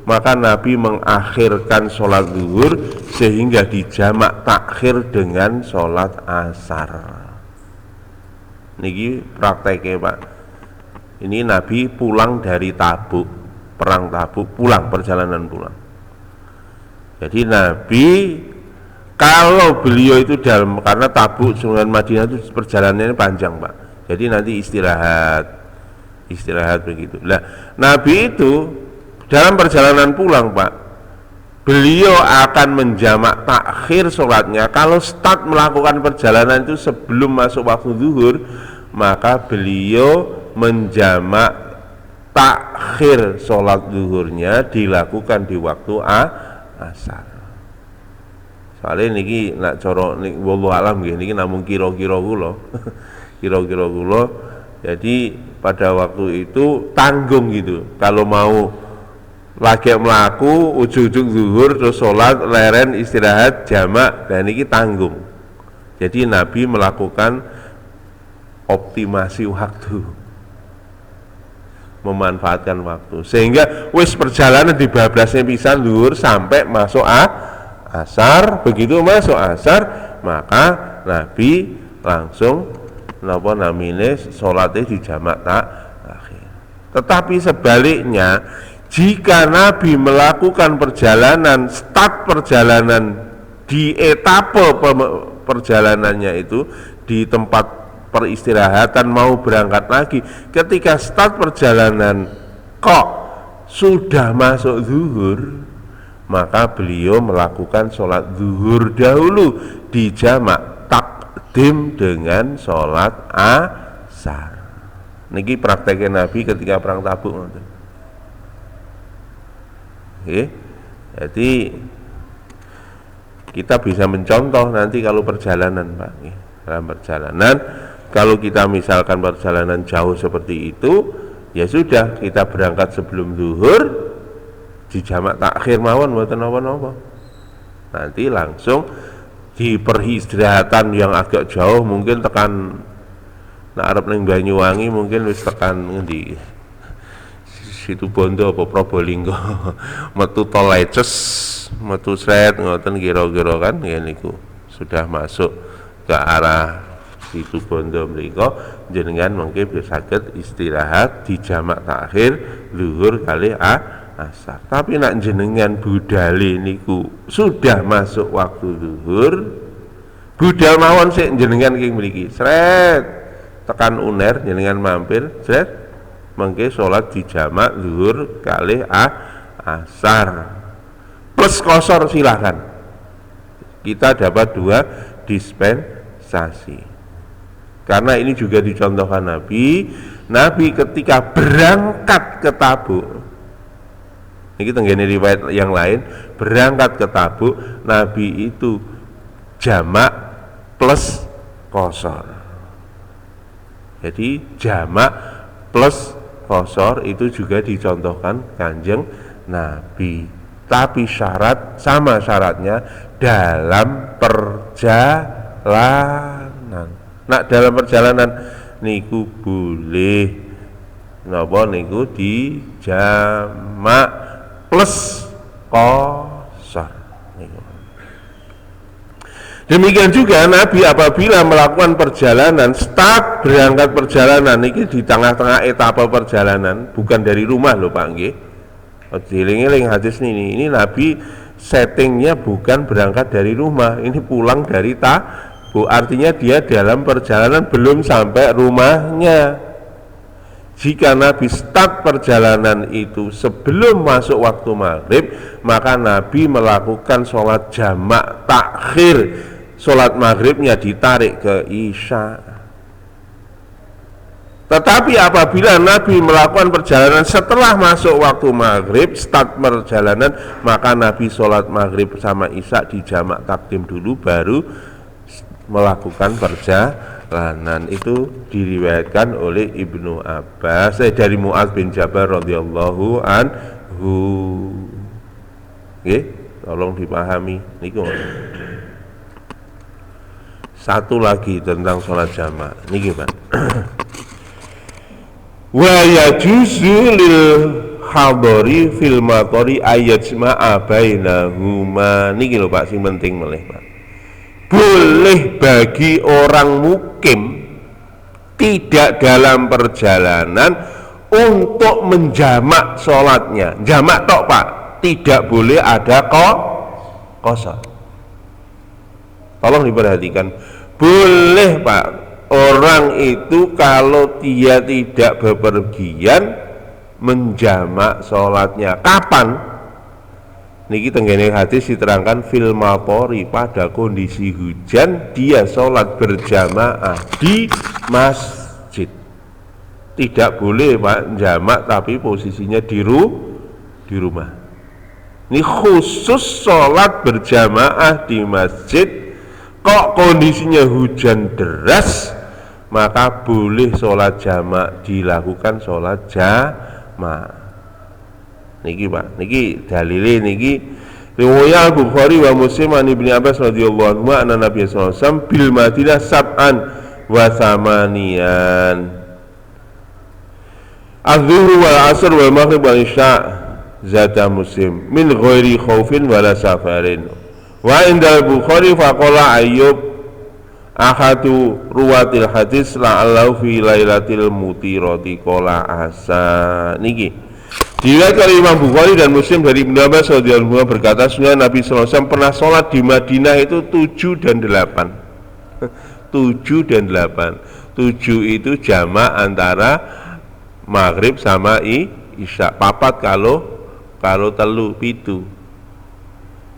maka Nabi mengakhirkan sholat zuhur sehingga dijamak takhir dengan sholat asar. Niki prakteknya Pak. Ini Nabi pulang dari Tabuk, perang Tabuk, pulang, perjalanan pulang. Jadi Nabi kalau beliau itu dalam, karena Tabuk dengan Madinah itu perjalanannya panjang Pak. Jadi nanti istirahat begitu. Nah, Nabi itu dalam perjalanan pulang Pak, beliau akan menjamak takhir sholatnya. Kalau start melakukan perjalanan itu sebelum masuk waktu zuhur, maka beliau menjamak takhir sholat zuhurnya dilakukan di waktu asar. Soalnya niki nak coro niki wallahu alam nggih, niki namung kira-kira kula. Kira-kira kula. Jadi pada waktu itu tanggung gitu. Kalau mau lagi melaku ujung-ujung zuhur terus sholat leren istirahat jamak, dan ini tanggung. Jadi Nabi melakukan optimasi waktu, memanfaatkan waktu, sehingga wis perjalanan di bablasnya pisan zuhur sampai masuk asar. Begitu masuk asar maka Nabi langsung napa namine sholatnya di jamak akhir. Tetapi sebaliknya, jika Nabi melakukan perjalanan, start perjalanan di etape perjalanannya itu di tempat peristirahatan mau berangkat lagi, ketika start perjalanan kok sudah masuk zuhur, maka beliau melakukan sholat zuhur dahulu di jamak takdim dengan sholat asar. Niki prakteknya Nabi ketika perang Tabuk. Jadi kita bisa mencontoh nanti kalau perjalanan Pak. Dalam perjalanan, kalau kita misalkan perjalanan jauh seperti itu, ya sudah kita berangkat sebelum zuhur di jamak takhir mawon mboten napa-napa. Nanti langsung di peristirahatan yang agak jauh, mungkin tekan arep ning Banyuwangi, mungkin wis tekan ngendi Situ Bondo apa Probolinggo metu tol Leces, metu sret ngoten kira-kira kan ya niku sudah masuk ke arah Situ Bondo mriku, jenengan mungkin bisa saged istirahat di jamak takhir zuhur kali asar. Tapi nak jenengan budale niku sudah masuk waktu zuhur, budal mawon sik jenengan king mriki sret tekan Uner jenengan mampir sret mengke sholat di jamak zuhur kali asar plus kosor, silakan. Kita dapat 2 dispensasi. Karena ini juga dicontohkan Nabi ketika berangkat ke Tabuk. Ini tenggene riwayat yang lain, berangkat ke Tabuk Nabi itu jamak plus kosor. Jadi jamak plus kosor itu juga dicontohkan Kanjeng Nabi. Tapi sama syaratnya dalam perjalanan. Nah, dalam perjalanan niku boleh napa niku di jamak plus kosor. Demikian juga Nabi apabila melakukan perjalanan, start berangkat perjalanan ini di tengah-tengah etapa perjalanan, bukan dari rumah loh Pak nggih. Dieling-eling hadis ini Nabi settingnya bukan berangkat dari rumah, ini pulang dari Tabuk, artinya dia dalam perjalanan belum sampai rumahnya. Jika Nabi start perjalanan itu sebelum masuk waktu maghrib, maka Nabi melakukan sholat jamak takhir, sholat maghribnya ditarik ke isya. Tetapi apabila Nabi melakukan perjalanan setelah masuk waktu maghrib, start perjalanan, maka Nabi sholat maghrib sama isya di jamak takdim dulu, baru melakukan perjalanan. Itu diriwayatkan oleh Ibnu Abbas dari Mu'adz bin Jabal radhiyallahu anhu. Oke, tolong dipahami niku. Satu lagi tentang sholat jamak niki Pak. Wa yajuzu lil hadari fil maqari ayajma'a bainahuma. Niki lho Pak sing penting melih Pak. Boleh bagi orang mukim tidak dalam perjalanan untuk menjamak sholatnya. Jamak tok Pak, tidak boleh ada qasar. Tolong diperhatikan, boleh Pak, orang itu kalau dia tidak bepergian menjamak sholatnya. Kapan? Niki tenggene hadis diterangkan fil matori, pada kondisi hujan dia sholat berjamaah di masjid. Tidak boleh Pak jamak tapi posisinya di rumah. Ini khusus sholat berjamaah di masjid. Kok kondisinya hujan deras, maka boleh sholat jamak, dilakukan sholat jamak. Niki Pak, niki dalile niki riwayat Bukhari wa Muslim an Ibnu Abbas radhiyallahu anhu anna Nabi sallallahu alaihi wasallam bil Madinah sab'an wa thamaniyan az-zuhr wal 'asr wal maghrib wal isya' zata Muslim min ghairi khaufin wala safarin wa inda Bukhari faqala Ayyub ahadu ruwatil hadis la'allahu fi lailatil mutirati qala asa. Niki diriwayatkan oleh Imam Bukhari dan Muslim dari Ibnu Abbas radhiyallahu anhu berkata, sesungguhnya Nabi sallallahu alaihi wasallam pernah sholat di Madinah itu 7 dan 8. 7 dan 8. 7 itu jamak antara maghrib sama isya. Papat kalau telu pitu.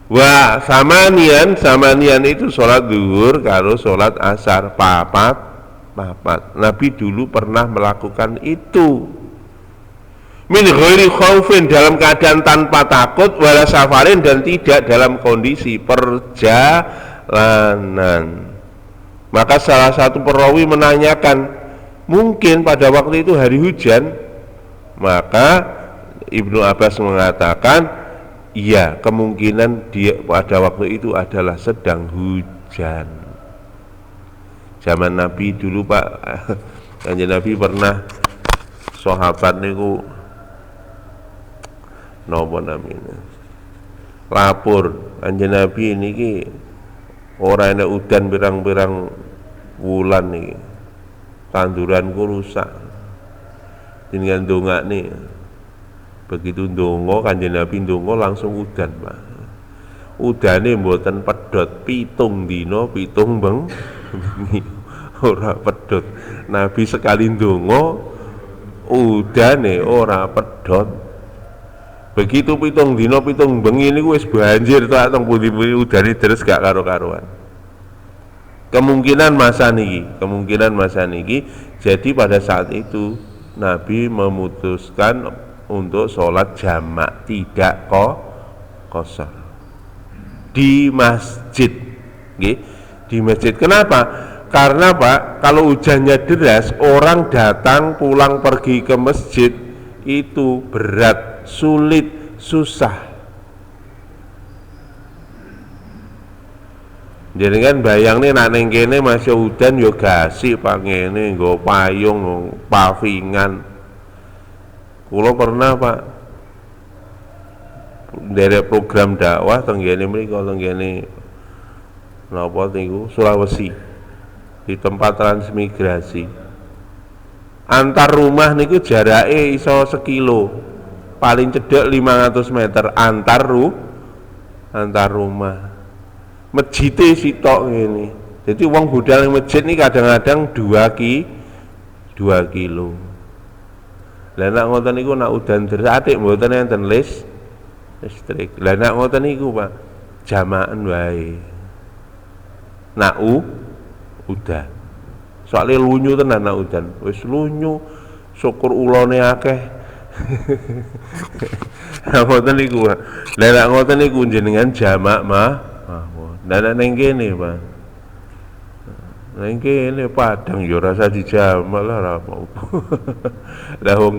Wah, samanian itu sholat zuhur kalau sholat asar. Papat. Nabi dulu pernah melakukan itu. Min ghairi khaufin, dalam keadaan tanpa takut, wala safarin, dan tidak dalam kondisi perjalanan. Maka salah satu perawi menanyakan, mungkin pada waktu itu hari hujan? Maka Ibnu Abbas mengatakan, iya, kemungkinan dia pada waktu itu adalah sedang hujan. Zaman Nabi dulu Pak, Kanjeng Nabi pernah sahabat niku napa namanya lapor Kanjeng Nabi niki ora ana udan pirang-pirang wulan niki, tanduranku rusak, jenengan ndongakne. Begitu ndonga Kanjeng Nabi ndonga langsung udan Pak. Udane mboten pedhot, 7 dina 7 bengi ora pedhot. Nabi sekali ndonga udane ora pedhot. Begitu 7 dina 7 bengi niku wis banjir tak teng pundi-pundi udane deres gak karo-karuan. Kemungkinan masa niki jadi pada saat itu Nabi memutuskan untuk sholat jamak, tidak qasar di masjid. Di masjid. Kenapa? Karena Pak, kalau hujannya deras, orang datang pulang pergi ke masjid itu berat, sulit, susah. Jadi kan bayang nih nak neng kene masih udan yo gasi pangene nggo payung pavingan. Kulo pernah Pak dari program dakwah tenggene mriko tenggene napa niku Sulawesi di tempat transmigrasi. Antar rumah niku jarake iso sekilo, paling cedek 500 meter antar rumah. Masjidnya sitok ngene. Jadi wong budal ning masjid ini kadang-kadang 2 kilo. Lah nek ngoten niku nek udan deras atik mboten enten listrik. Lah nek ngoten niku Pak, jamaken wae. Nak udan. Soale lunyu tenan nak udan. Wis lunyu, syukur ulone akeh. Lah ngoten niku. Lah nek ngoten niku jenengan jamak mawon. Lah ning kene, Pak. Ning kene Padang ya rasa dijamak lah ora apa-apa. Lah wong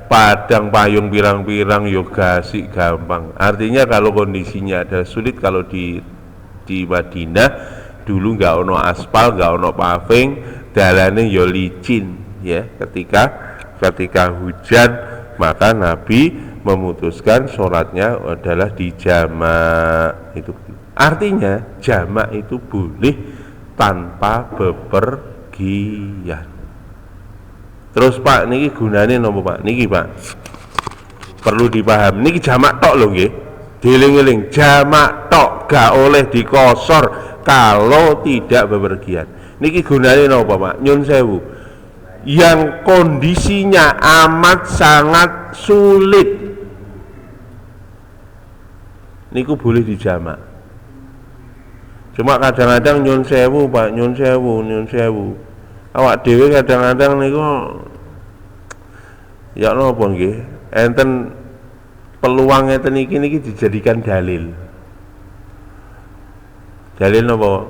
Padang payung pirang-pirang ya gasik gampang. Artinya kalau kondisinya ada sulit, kalau di Madinah dulu nggak ono aspal, nggak ono paving, dalane ya licin ya. Ketika hujan, maka Nabi memutuskan sholatnya adalah di jamak. Itu artinya jamak itu boleh tanpa bepergian. Terus Pak niki gunane napa Pak? Niki Pak. Perlu dipahami. Niki jamak tok lho nggih. Dieling-eling, jamak tok, gak oleh dikosor kalau tidak bepergian. Niki gunane napa Pak? Nyun sewu. Yang kondisinya amat sangat sulit, niku boleh dijamak. Cuma kadang-kadang nyun sewu Pak, nyun sewu. Awak dhewe kadang-kadang niku ya napa nggih? Enten peluang ngeten niki dijadikan dalil. Dalil napa?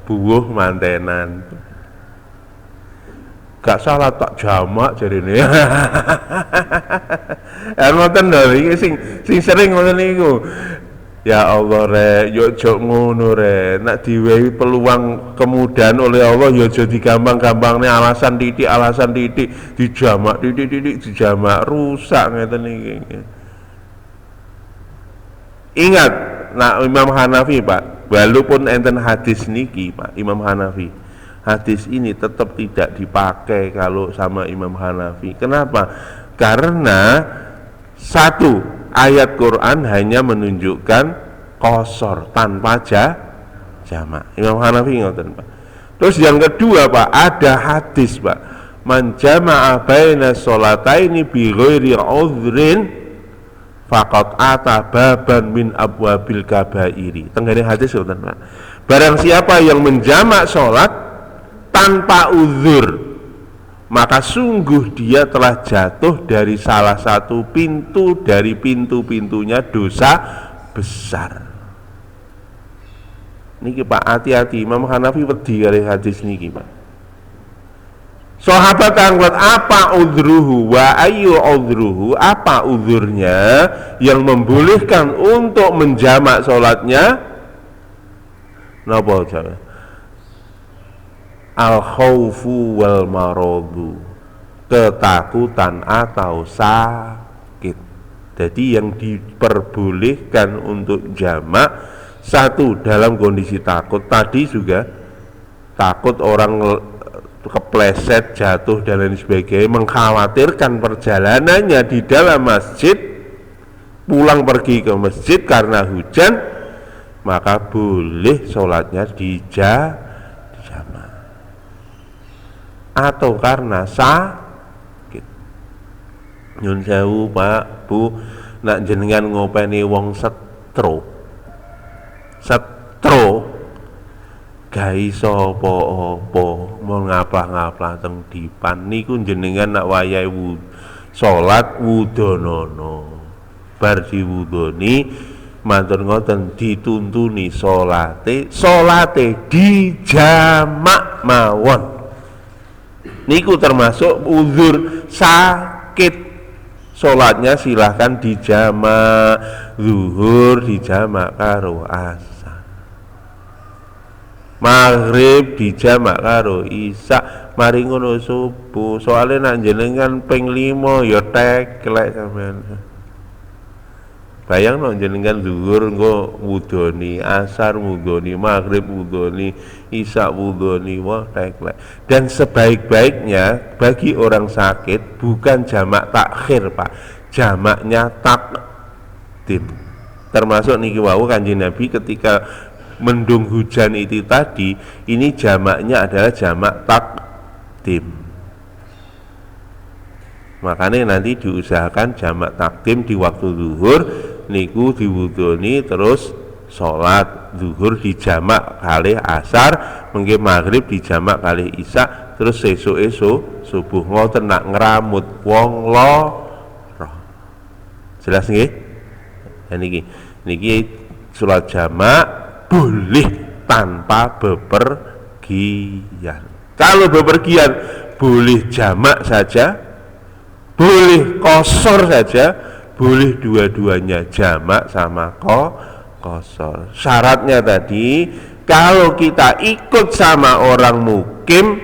Buwuh mantenan. Gak salah tak jamak jarine. Ngoten lho iki sing sering ngoten niku. Ya Allah rek, yo aja ngono rek. Nek diwehi peluang kemudahan oleh Allah yo aja digampang-gampangne alasan titik dijamak dijamak rusak ngeten iki. Ingat, nak Imam Hanafi Pak, walaupun enten hadis niki Pak, Imam Hanafi, hadis ini tetap tidak dipakai kalau sama Imam Hanafi. Kenapa? Karena satu, ayat Quran hanya menunjukkan qasar tanpa jamak. Imam Hanafi ngoten Pak. Terus yang kedua Pak, ada hadis Pak, man jama'a baina sholataini bi ghairi udhrin faqad ata baban min abwabil kabairi. Tenggene hadis ngoten Pak. Barang siapa yang menjamak sholat tanpa uzur, maka sungguh dia telah jatuh dari salah satu pintu dari pintu-pintunya dosa besar. Niki Pak, hati-hati, Imam Hanafi wedi kali hadis niki Pak. Sahabat angkat, apa udhruhu wa ayu udhruhu, apa udhurnya yang membolehkan untuk menjamak sholatnya? Napa jawab? Al-khawfu wal maradu, ketakutan atau sakit. Jadi yang diperbolehkan untuk jamak, satu dalam kondisi takut, tadi juga takut orang kepleset, jatuh dan lain sebagainya, mengkhawatirkan perjalanannya di dalam masjid, pulang pergi ke masjid karena hujan, maka boleh sholatnya dijamak. Atau karena sakit. Nyun sewu Pak, Bu, nak jenengan ngopeni wong stroke gak iso apa-apa, mau ngaplah-ngaplah teng dipan niku jenengan nak wayahe salat wudonono. Bar diwudoni matur ngoten dituntuni salate dijamak mawon. Niku termasuk uzur sakit. Salatnya silahkan dijamak, zuhur dijamak karo asar, maghrib dijamak karo isya, mari ngono subuh. Soalnya nak jenengan ping 5 ya teklek sampean. Bayang no jenengan zuhur engko wudoni, asar wudoni, maghrib wudoni, isya wudoni, wah teklek. Dan sebaik-baiknya bagi orang sakit bukan jamak takhir Pak, jamaknya takdim. Termasuk niki wau Kanjeng Nabi ketika mendung hujan itu tadi, ini jamaknya adalah jamak takdim. Makanya nanti diusahakan jamak takdim di waktu zuhur niku diwudoni, terus sholat zuhur dijamak kali asar, mungkin maghrib dijamak kali isya, terus esuk subuh. Ngoten nak ngeramut wong lara. Jelas nggih? Niki sholat jamak boleh tanpa bepergian. Kalau bepergian boleh jamak saja, boleh qasar saja, boleh dua-duanya, jamak sama qasar. Syaratnya tadi, kalau kita ikut sama orang mukim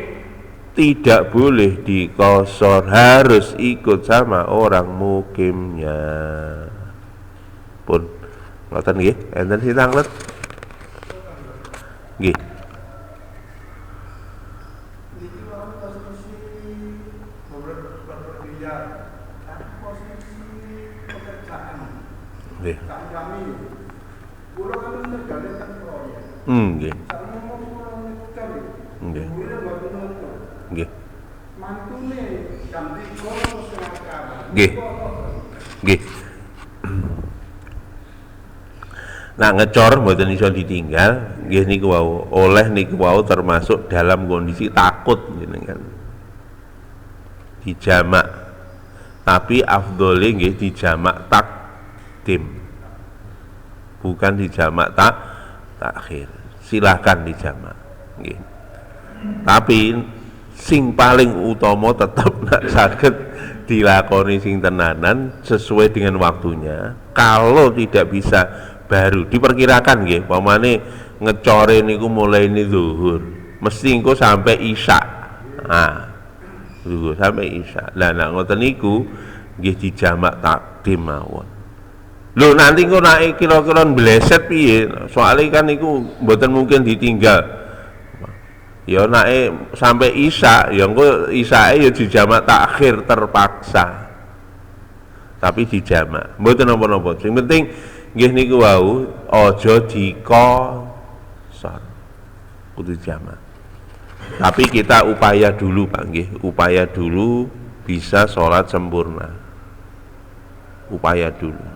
tidak boleh diqasar, harus ikut sama orang mukimnya. Pun ngoten nggih, enten sitanglet. Nggih. Nggih. Kami kula kan negane tak proyek. Nggih. Sakmono kula ngecor. Nggih. Kuwi mboten ngono. Nggih. Mantune jam 3:30. Nggih. Nggih. Nah ngecor mboten iso ditinggal, nggih niku wau. Oleh niku wau termasuk dalam kondisi takut jenengan. Dijamak. Tapi afdhole nggih dijamak takdim. Bukan dijamak takhir. Silahkan dijamak. Nggih. Tapi sing paling utama tetap nak saged dilakoni sing tenanan sesuai dengan waktunya. Kalau tidak bisa baru diperkirakan nggih, pamane ngecore niku mulai ini zuhur. Mesti engko sampai isya. Nah, zuhur sampai isya. Lah nek ngoten niku nggih dijamak takdim mawon. Lho nanti engko nek kira-kira bleset piye? Soalnya kan niku mboten mungkin ditinggal. Ya naik sampai isya, ya engko isyae ya dijamak takhir terpaksa. Tapi dijamak. Mboten napa-napa. Sing penting nggih niku wau aja dikosor. Kudu jamak. Tapi kita upaya dulu Pak nggih, upaya dulu bisa sholat sempurna. Upaya dulu.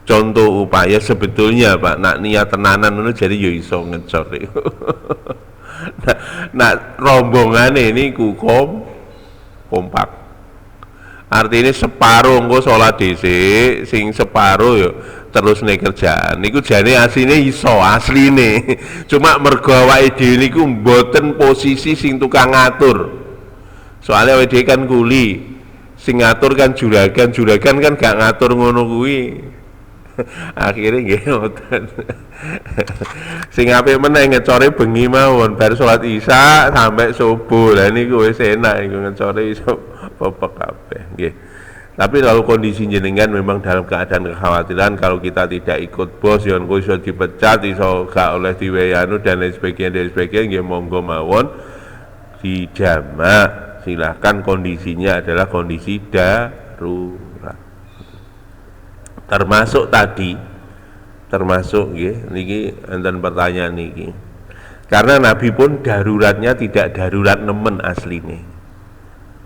Contoh upaya sebetulnya Pak, nak niat tenanan ngono jadi ya iso ngecor. Nah, rombongan ini kompak. Artinya separuh engko sholat dhisik, sing separuh yo terus nih kerjaan. Niku jane asline iso, asline. Cuma mergo awake dhewe niku mboten posisi sing tukang ngatur. Soalnya awake dhewe kan kuli. Sing ngatur kan juragan kan gak ngatur ngono kuwi. Akhirnya nggih ngoten. Sing apik meneh ngecore bengi mawon bar salat Isya sampai subuh. Lah niku wis enak iku ngecore iso popok kabeh nggih. Tapi kalau kondisi jenengan memang dalam keadaan kekhawatiran kalau kita tidak ikut bos ya engko iso dipecat, iso gak oleh diweyanu dan lain sebagainya nggih monggo mawon dijamak. Silahkan kondisinya adalah kondisi darurat. Termasuk niki enten pertanyaan niki. Karena Nabi pun daruratnya tidak darurat nemen asline.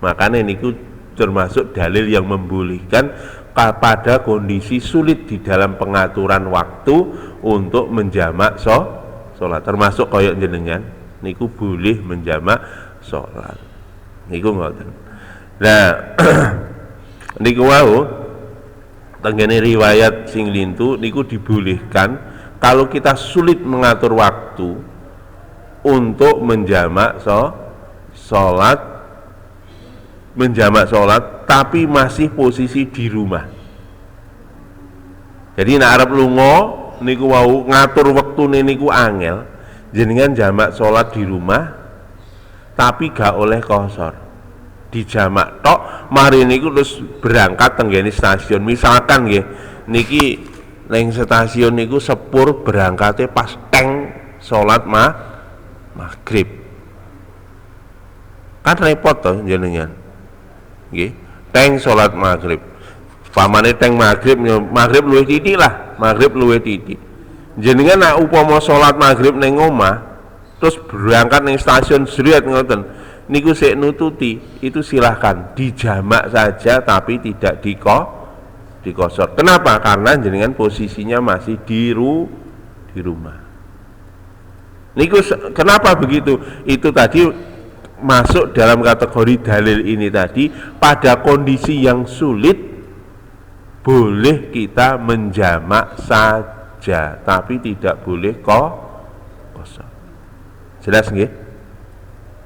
Makanya niku termasuk dalil yang membolehkan pada kondisi sulit di dalam pengaturan waktu untuk menjamak sholat. Termasuk koyok jenengan niku boleh menjamak sholat. Niku ngoten. Nah, niku wau tenggene riwayat sing lintu niku dibolehkan kalau kita sulit mengatur waktu untuk menjamak sholat tapi masih posisi di rumah. Jadi nek arep lunga niku wau ngatur wektune niku angel, jenengan jamak sholat di rumah tapi gak oleh kosor. Dijamak tok mari niku terus berangkat tenggene stasiun. Misalkan nggih niki ning stasiun niku sepur berangkatnya pas teng salat maghrib. Kan repot toh jenengan. Nggih, teng salat maghrib. Pamane teng maghrib luwih titik lah, maghrib luwih titik. Jenengan nek upama salat maghrib ning omah terus berangkat ning stasiun Zriat ngoten. Niku sik nututi, itu silahkan dijamak saja tapi tidak dikosor. Kenapa? Karena jenengan posisinya masih di rumah. Niku kenapa begitu? Itu tadi masuk dalam kategori dalil ini tadi, pada kondisi yang sulit boleh kita menjamak saja tapi tidak boleh kosor. Jelas nggih?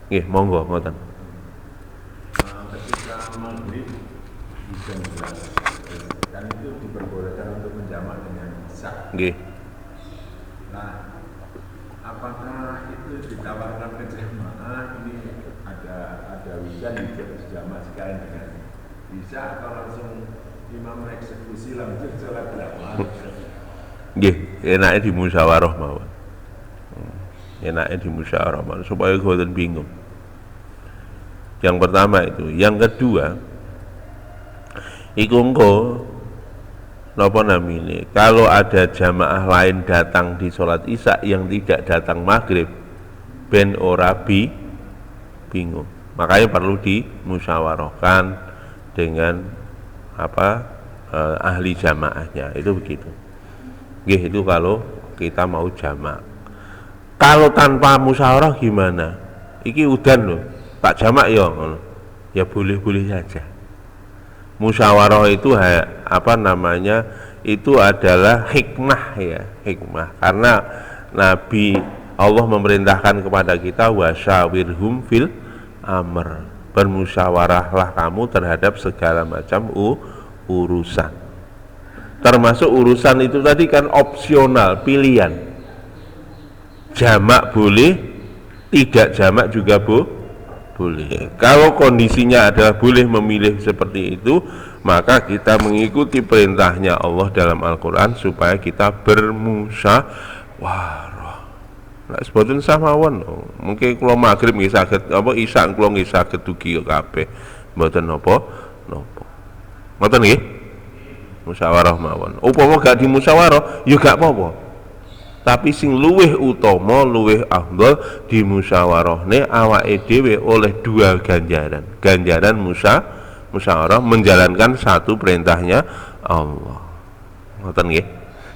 Nggih, monggo ngoten. Ketika maghrib bisa dan itu diperbolehkan untuk menjamak dengan isya. Nggih. Nah, apakah itu ditawarkan ke jamaah ini ada hujan jamak sekalian dengan isya atau langsung imam eksekusi lanjut sholat jamaah? Nggih, enake di musyawarah mawon. Enake di musyawarah mawon supaya mboten bingung. Yang pertama itu, yang kedua iku engko napa namine, kalau ada jamaah lain datang di sholat isya yang tidak datang maghrib, ben ora bingung. Makanya perlu dimusyawarahkan dengan ahli jamaahnya, itu begitu. Itu kalau kita mau jamak. Kalau tanpa musyawarah gimana? Iki udan loh, tak jamak ya boleh-boleh saja. Musyawarah itu itu adalah hikmah ya, hikmah. Karena Nabi Allah memerintahkan kepada kita wasyawirhum fil amr, bermusyawarahlah kamu terhadap segala macam urusan. Termasuk urusan itu tadi kan opsional, pilihan. Jamak boleh, tidak jamak juga boleh. Kalau kondisinya adalah boleh memilih seperti itu, maka kita mengikuti perintahnya Allah dalam Al-Quran supaya kita bermusyawarah. Nek sebetulnya samawon, mungkin kalau maghrib nggih saged isya kula nggih saged dugi kabeh. Mboten napa. Ngoten nggih? Musyawarah mawon. Upama gak dimusyawarah, ya gak apa-apa. Tapi sing luweh utama, luweh afdal dimusyawarahne awake dhewe oleh 2 ganjaran. Ganjaran musyawarah menjalankan satu perintahnya Allah. Ngoten nggih.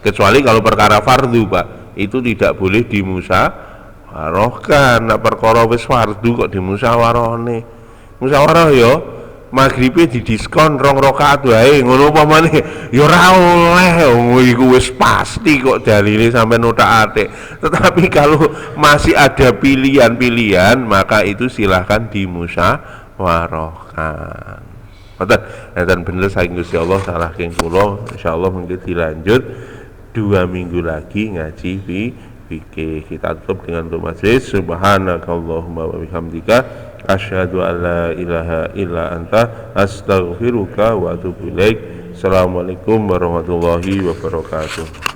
Kecuali kalau perkara fardu, Pak, itu tidak boleh dimusyawarahkan. Nek perkara wis fardu kok dimusyawarahne. Musyawarah ya maghribe didiskon 2 rakaat wae ngono upamane ya ora oleh iku wis pasti kok dalile sampai notak-atik. Tetapi kalau masih ada pilihan-pilihan maka itu silahkan dimusyawarahkan. Ngoten bener saking Gusti Allah saking kula insyaallah mungkin dilanjut 2 minggu lagi ngaji fikih. Kita tutup dengan doa majelis. Subhanakallahumma wa bihamdika asyhadu an la ilaha illa anta astaghfiruka wa atubu ilaik. Assalamualaikum warahmatullahi wabarakatuh.